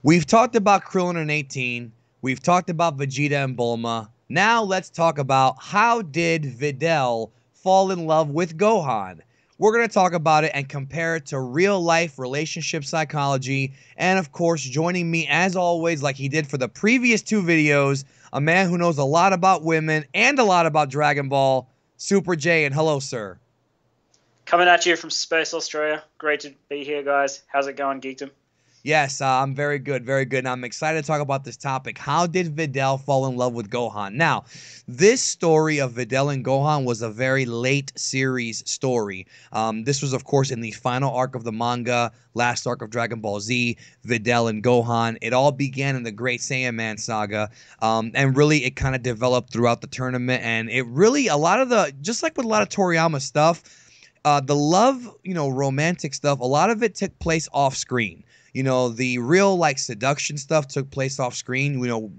We've talked about Krillin and 18. We've talked about Vegeta and Bulma. Now let's talk about how did Videl fall in love with Gohan? We're going to talk about it and compare it to real life relationship psychology. And of course, joining me as always, like he did for the previous two videos, a man who knows a lot about women and a lot about Dragon Ball, Super J. And hello, sir. Coming at you from Space Australia. Great to be here, guys. How's it going, Geekdom? Yes, I'm very good, very good. And I'm excited to talk about this topic. How did Videl fall in love with Gohan? Now, this story of Videl and Gohan was a very late series story. This was, of course, in the final arc of the manga, last arc of Dragon Ball Z, Videl and Gohan. It all began in the Great Saiyaman saga, and really it kind of developed throughout the tournament. And it really, a lot of the, just like with a lot of Toriyama stuff, the love, romantic stuff, a lot of it took place off screen. The real like seduction stuff took place off screen.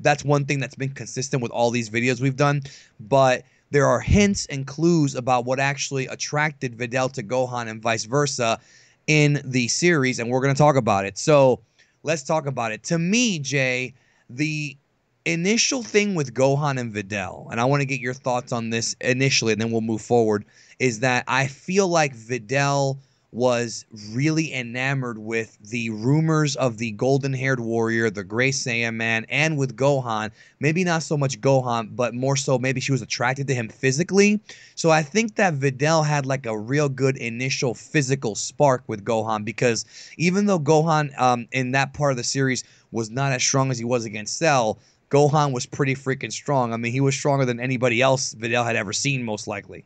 That's one thing that's been consistent with all these videos we've done. But there are hints and clues about what actually attracted Videl to Gohan and vice versa in the series, and we're going to talk about it. So let's talk about it. To me, Jay, the initial thing with Gohan and Videl, and I want to get your thoughts on this initially, and then we'll move forward, is that I feel like Videl was really enamored with the rumors of the golden-haired warrior, the Gray Saiyaman, and with Gohan. Maybe not so much Gohan, but more so maybe she was attracted to him physically. So I think that Videl had like a real good initial physical spark with Gohan because even though Gohan in that part of the series was not as strong as he was against Cell, Gohan was pretty freaking strong. I mean, he was stronger than anybody else Videl had ever seen, most likely.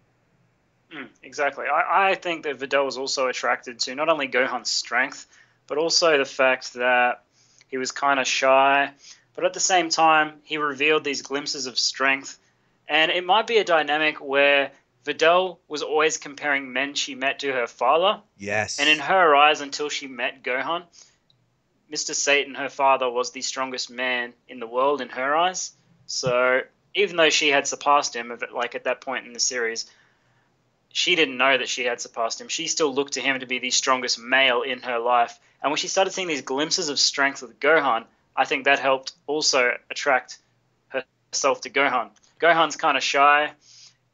Exactly. I think that Videl was also attracted to not only Gohan's strength, but also the fact that he was kind of shy. But at the same time, he revealed these glimpses of strength. And it might be a dynamic where Videl was always comparing men she met to her father. And in Yes. her eyes, until she met Gohan, Mr. Satan, her father, was the strongest man in the world in her eyes. So even though she had surpassed him, like at that point in the series, she didn't know that she had surpassed him. She still looked to him to be the strongest male in her life. And when she started seeing these glimpses of strength with Gohan, I think that helped also attract herself to Gohan. Gohan's kind of shy.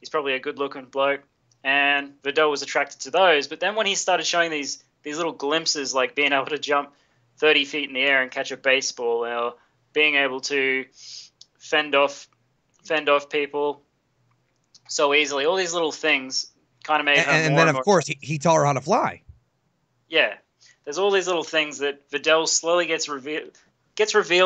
He's probably a good-looking bloke, and Videl was attracted to those. But then when he started showing these little glimpses, like being able to jump 30 feet in the air and catch a baseball, or being able to fend off fend off people so easily, all these little things kind of made And, her and more then, and of more. course, he taught her how to fly. Yeah, there's all these little things that Videl slowly gets revealed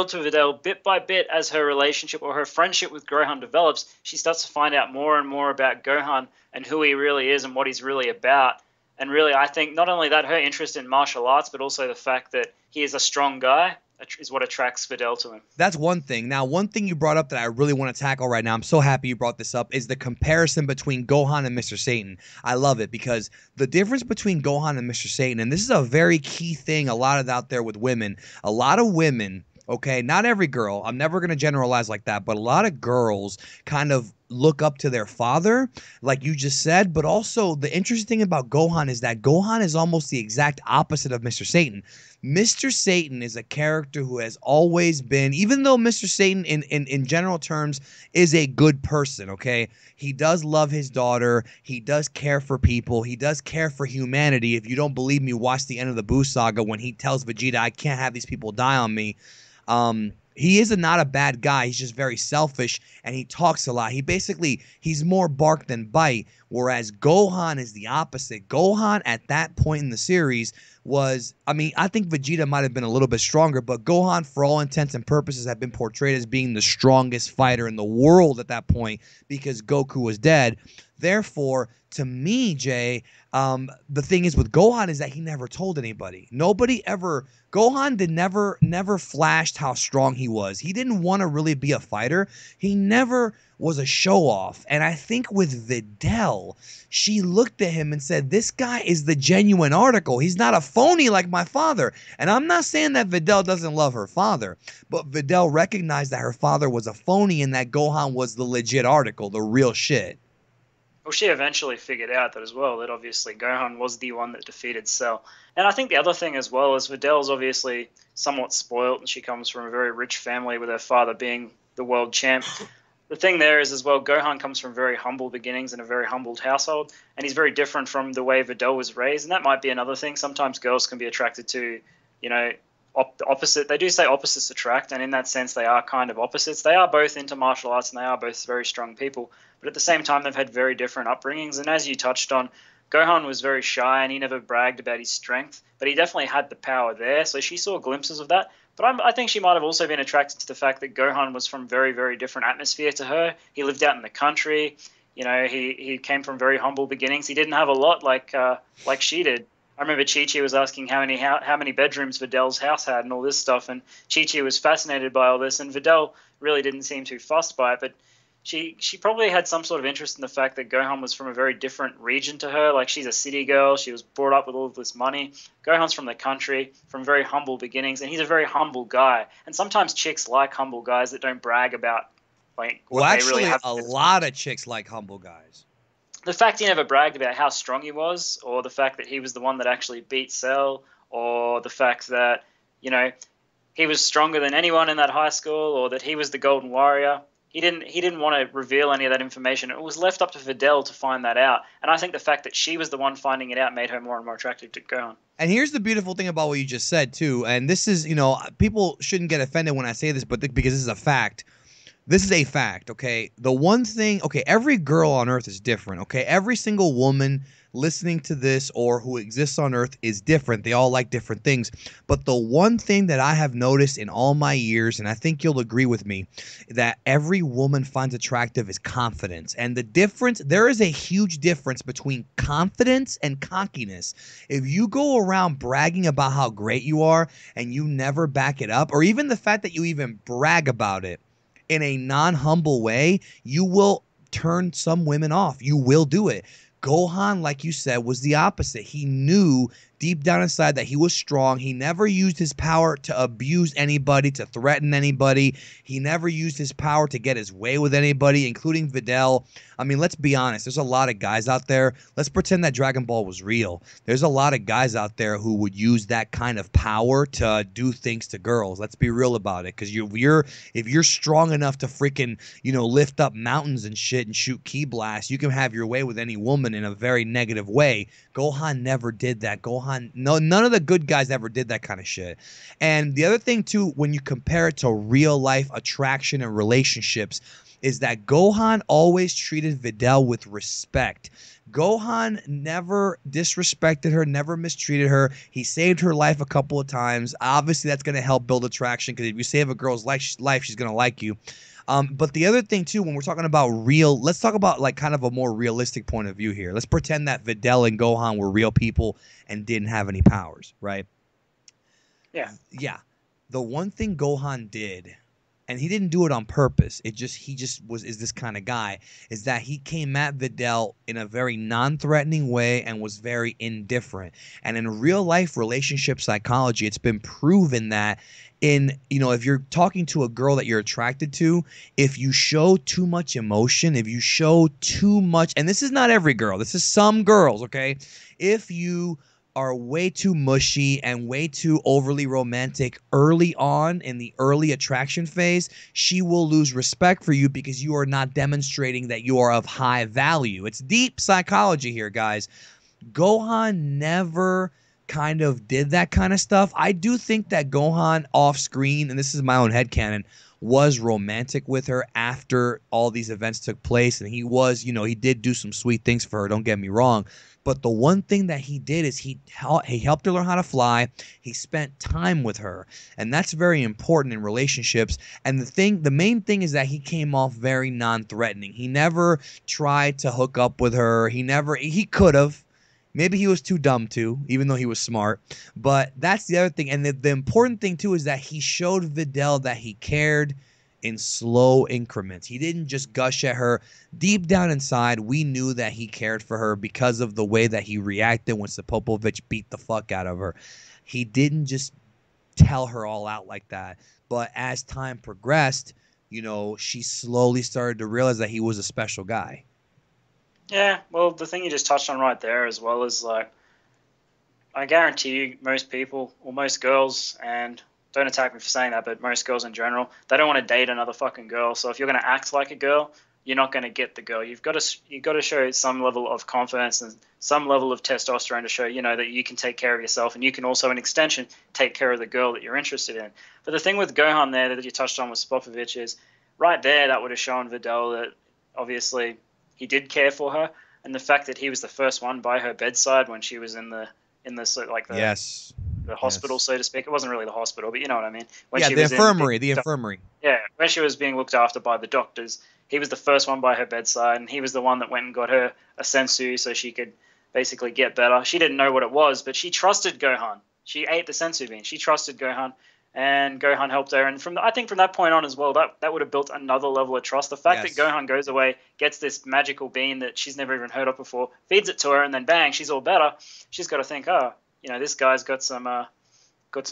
to Videl bit by bit as her relationship or her friendship with Gohan develops. She starts to find out more and more about Gohan and who he really is and what he's really about. And really, I think not only that, her interest in martial arts, but also the fact that he is a strong guy is what attracts Videl to him. That's one thing. Now, one thing you brought up that I really want to tackle right now, I'm so happy you brought this up, is the comparison between Gohan and Mr. Satan. I love it because the difference between Gohan and Mr. Satan, and this is a very key thing a lot of out there with women, a lot of women, okay, not every girl, I'm never going to generalize like that, but a lot of girls kind of look up to their father, like you just said, but also the interesting thing about Gohan is that Gohan is almost the exact opposite of Mr. Satan. Mr. Satan is a character who has always been, even though Mr. Satan, in general terms, is a good person, okay? He does love his daughter. He does care for people. He does care for humanity. If you don't believe me, watch the end of the Buu saga when he tells Vegeta, I can't have these people die on me. He is not a bad guy. He's just very selfish and he talks a lot. He's more bark than bite. Whereas Gohan is the opposite. Gohan at that point in the series was, I mean, I think Vegeta might have been a little bit stronger, but Gohan, for all intents and purposes, had been portrayed as being the strongest fighter in the world at that point because Goku was dead. Therefore, to me, Jay, the thing is with Gohan is that he never told anybody. Nobody ever. Gohan did never flashed how strong he was. He didn't want to really be a fighter. He never was a show off. And I think with Videl, she looked at him and said, "This guy is the genuine article. He's not a phony like my father." And I'm not saying that Videl doesn't love her father, but Videl recognized that her father was a phony and that Gohan was the legit article, the real shit. Well, she eventually figured out that as well, that obviously Gohan was the one that defeated Cell. And I think the other thing as well is Videl's obviously somewhat spoilt, and she comes from a very rich family with her father being the world champ. The thing there is as well, Gohan comes from very humble beginnings in a very humbled household, and he's very different from the way Videl was raised, and that might be another thing. Sometimes girls can be attracted to, you know, opposite. They do say opposites attract, and in that sense, they are kind of opposites. They are both into martial arts, and they are both very strong people, but at the same time, they've had very different upbringings. And as you touched on, Gohan was very shy, and he never bragged about his strength, but he definitely had the power there. So she saw glimpses of that. But I think she might have also been attracted to the fact that Gohan was from very, very different atmosphere to her. He lived out in the country. You know, he came from very humble beginnings. He didn't have a lot like she did. I remember Chi-Chi was asking how many bedrooms Videl's house had and all this stuff, and Chi-Chi was fascinated by all this, and Videl really didn't seem too fussed by it, but she probably had some sort of interest in the fact that Gohan was from a very different region to her. Like, she's a city girl. She was brought up with all of this money. Gohan's from the country, from very humble beginnings, and he's a very humble guy. And sometimes chicks like humble guys that don't brag about like what Well, they really actually, have. a lot of chicks like humble guys. The fact he never bragged about how strong he was, or the fact that he was the one that actually beat Cell, or the fact that, you know, he was stronger than anyone in that high school, or that he was the Golden Warrior. He didn't want to reveal any of that information. It was left up to Videl to find that out. And I think the fact that she was the one finding it out made her more and more attractive to Gohan. And here's the beautiful thing about what you just said, too. And this is, you know, people shouldn't get offended when I say this, but because this is a fact. This is a fact, okay? The one thing, okay, every girl on Earth is different, okay? Every single woman listening to this or who exists on Earth is different. They all like different things. But the one thing that I have noticed in all my years, and I think you'll agree with me, that every woman finds attractive is confidence. And the difference, there is a huge difference between confidence and cockiness. If you go around bragging about how great you are and you never back it up, or even the fact that you even brag about it, in a non-humble way, you will turn some women off. You will do it. Gohan, like you said, was the opposite. He knew deep down inside that he was strong. He never used his power to abuse anybody, to threaten anybody. He never used his power to get his way with anybody, including Videl. I mean, let's be honest. There's a lot of guys out there. Let's pretend that Dragon Ball was real. There's a lot of guys out there who would use that kind of power to do things to girls. Let's be real about it. Because if you're strong enough to freaking, you know, lift up mountains and shit and shoot ki blasts, you can have your way with any woman in a very negative way. Gohan never did that. None of the good guys ever did that kind of shit. And the other thing, too, when you compare it to real life attraction and relationships, is that Gohan always treated Videl with respect. Gohan never disrespected her, never mistreated her. He saved her life a couple of times. Obviously, that's going to help build attraction, because if you save a girl's life, she's going to like you. But the other thing, too, when we're talking about let's talk about like kind of a more realistic point of view here. Let's pretend that Videl and Gohan were real people and didn't have any powers, right? Yeah. Yeah. The one thing Gohan did, and he didn't do it on purpose, he just is this kind of guy, is that he came at Videl in a very non-threatening way and was very indifferent. And in real life relationship psychology, it's been proven that if you're talking to a girl that you're attracted to, if you show too much emotion, if you show too much, and this is not every girl, this is some girls, okay? If you are way too mushy and way too overly romantic early on in the early attraction phase, she will lose respect for you because you are not demonstrating that you are of high value. It's deep psychology here, guys. Gohan never kind of did that kind of stuff. I do think that Gohan off screen, and this is my own headcanon, was romantic with her after all these events took place, and he was, he did do some sweet things for her, don't get me wrong. But the one thing that he did is he helped her learn how to fly. He spent time with her, and that's very important in relationships. And the main thing is that he came off very non-threatening. He never tried to hook up with her. He could have. Maybe he was too dumb to, even though he was smart. But that's the other thing. And the important thing, too, is that he showed Videl that he cared in slow increments. He didn't just gush at her. Deep down inside, we knew that he cared for her because of the way that he reacted when Popovich beat the fuck out of her. He didn't just tell her all out like that. But as time progressed, she slowly started to realize that he was a special guy. Yeah, well, the thing you just touched on right there as well is, like, I guarantee you most people, or most girls, and don't attack me for saying that, but most girls in general, they don't want to date another fucking girl. So if you're going to act like a girl, you're not going to get the girl. You've got to show some level of confidence and some level of testosterone to show, that you can take care of yourself, and you can also, in extension, take care of the girl that you're interested in. But the thing with Gohan there that you touched on with Spopovich is right there that would have shown Vidal that obviously he did care for her, and the fact that he was the first one by her bedside when she was in the Yes. the hospital, so to speak. It wasn't really the hospital, but you know what I mean. When Yeah, she the was infirmary. The infirmary. Yeah, when she was being looked after by the doctors, he was the first one by her bedside, and he was the one that went and got her a sensu so she could basically get better. She didn't know what it was, but she trusted Gohan. She ate the sensu bean. She trusted Gohan, and Gohan helped her. And I think from that point on as well, that would have built another level of trust. The fact that Gohan goes away, gets this magical bean that she's never even heard of before, feeds it to her, and then bang, she's all better. She's got to think, this guy's got some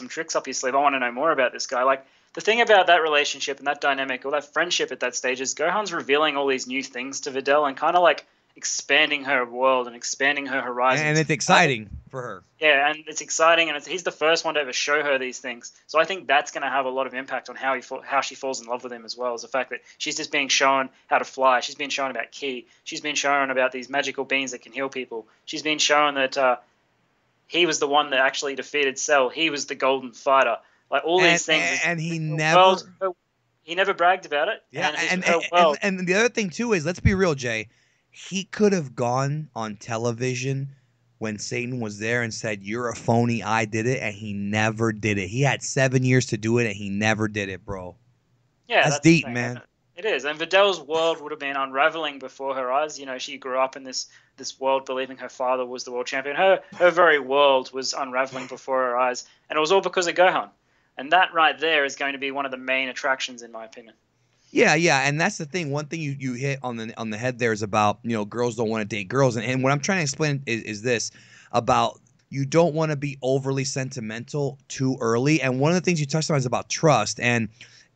tricks up his sleeve. I want to know more about this guy. Like, the thing about that relationship and that dynamic or that friendship at that stage is Gohan's revealing all these new things to Videl and kind of like expanding her world and expanding her horizons. And it's exciting for her. Yeah, and it's exciting, and he's the first one to ever show her these things. So I think that's going to have a lot of impact on how she falls in love with him as well, as the fact that she's just being shown how to fly. She's been shown about ki. She's been shown about these magical beans that can heal people. She's been shown that he was the one that actually defeated Cell. He was the golden fighter. Like all these things. And he never... He never bragged about it. Yeah, and the other thing, too, is, let's be real, Jay. He could have gone on television when Satan was there and said, "You're a phony, I did it," and he never did it. He had 7 years to do it, and he never did it, bro. Yeah, that's deep, man. It is. And Videl's world would have been unraveling before her eyes. She grew up in this world believing her father was the world champion. Her very world was unraveling before her eyes, and it was all because of Gohan. And that right there is going to be one of the main attractions, in my opinion. Yeah, and that's the thing. One thing you hit on the head there is about, girls don't want to date girls. And what I'm trying to explain is this, about you don't want to be overly sentimental too early. And one of the things you touched on is about trust. And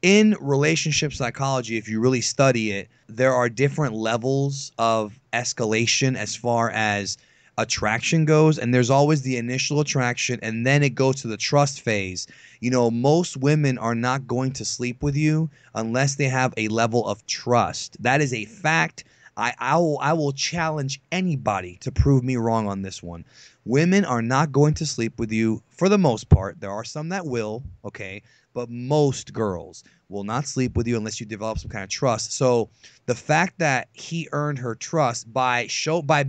in relationship psychology, if you really study it, there are different levels of escalation as far as attraction goes, and there's always the initial attraction, and then it goes to the trust phase. Most women are not going to sleep with you unless they have a level of trust. That is a fact. I will challenge anybody to prove me wrong on this one. Women are not going to sleep with you for the most part. There are some that will, okay, but most girls will not sleep with you unless you develop some kind of trust. So the fact that he earned her trust by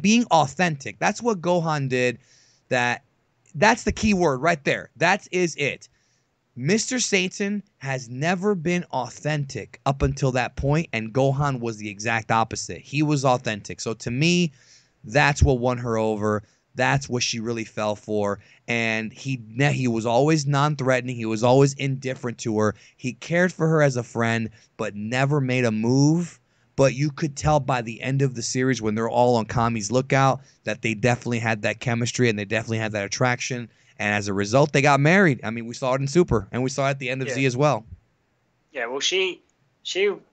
being authentic, that's what Gohan did. That's the key word right there. That is it. Mr. Satan has never been authentic up until that point, and Gohan was the exact opposite. He was authentic. So to me, that's what won her over. That's what she really fell for. And he was always non-threatening. He was always indifferent to her. He cared for her as a friend, but never made a move. But you could tell by the end of the series, when they're all on Kami's lookout, that they definitely had that chemistry and they definitely had that attraction. And as a result, they got married. I mean, we saw it in Super, and we saw it at the end of Z as well. Yeah, well, she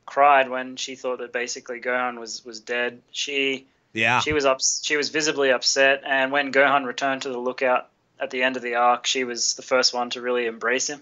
cried when she thought that basically Gohan was dead. She was visibly upset, and when Gohan returned to the lookout at the end of the arc, she was the first one to really embrace him.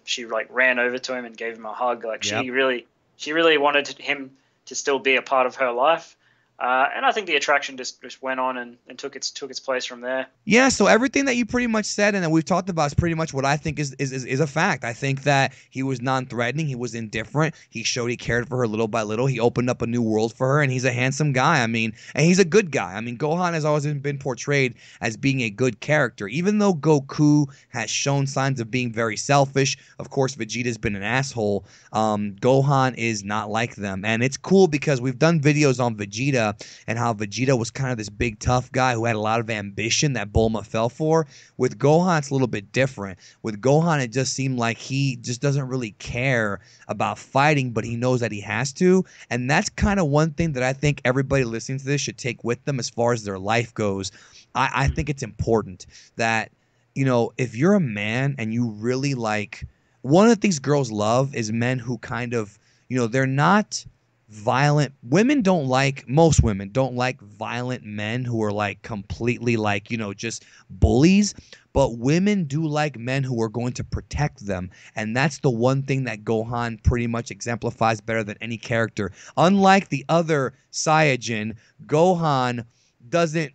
She ran over to him and gave him a hug. She really wanted him to still be a part of her life. And I think the attraction just went on and took its place from there. Yeah, so everything that you pretty much said and that we've talked about is pretty much what I think is a fact. I think that he was non-threatening. He was indifferent. He showed he cared for her little by little. He opened up a new world for her, and he's a handsome guy. I mean, and he's a good guy. I mean, Gohan has always been portrayed as being a good character. Even though Goku has shown signs of being very selfish, of course, Vegeta's been an asshole, Gohan is not like them. And it's cool because we've done videos on Vegeta and how Vegeta was kind of this big tough guy who had a lot of ambition that Bulma fell for. With Gohan, it's a little bit different. With Gohan, it just seemed like he just doesn't really care about fighting, but he knows that he has to. And that's kind of one thing that I think everybody listening to this should take with them as far as their life goes. I think it's important that, if you're a man and you really one of the things girls love is men who kind of, they're not violent. Most women don't like violent men who are completely just bullies. but women do like men who are going to protect them. And that's the one thing that Gohan pretty much exemplifies better than any character. Unlike the other Saiyajin, Gohan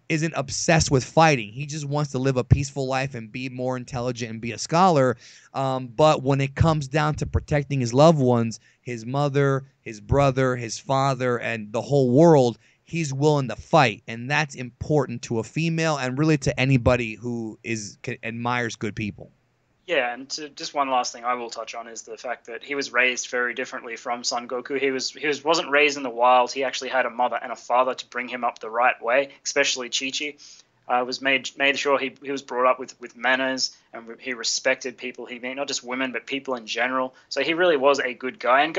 isn't obsessed with fighting. He just wants to live a peaceful life and be more intelligent and be a scholar. But when it comes down to protecting his loved ones, his mother, his brother, his father, and the whole world, he's willing to fight. And that's important to a female and really to anybody who admires good people. Yeah, and just one last thing I will touch on is the fact that he was raised very differently from Son Goku. Wasn't raised in the wild. He actually had a mother and a father to bring him up the right way, especially Chi-Chi. Was made sure he was brought up with manners, and he respected people he met, not just women but people in general. So he really was a good guy. And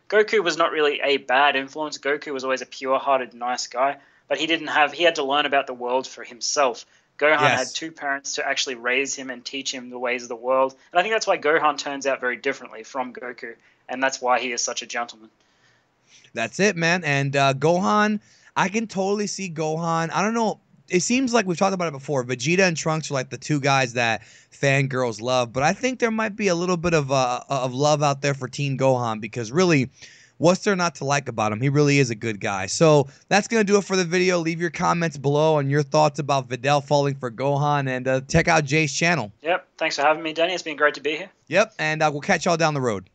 Goku was not really a bad influence. Goku was always a pure-hearted, nice guy, but he had to learn about the world for himself. Gohan had two parents to actually raise him and teach him the ways of the world. And I think that's why Gohan turns out very differently from Goku, and that's why he is such a gentleman. That's it, man. And Gohan, I can totally see Gohan. I don't know. It seems like we've talked about it before. Vegeta and Trunks are like the two guys that fangirls love. But I think there might be a little bit of love out there for Teen Gohan because really, what's there not to like about him? He really is a good guy. So that's going to do it for the video. Leave your comments below on your thoughts about Videl falling for Gohan. And check out Jay's channel. Yep. Thanks for having me, Danny. It's been great to be here. Yep. And we'll catch y'all down the road.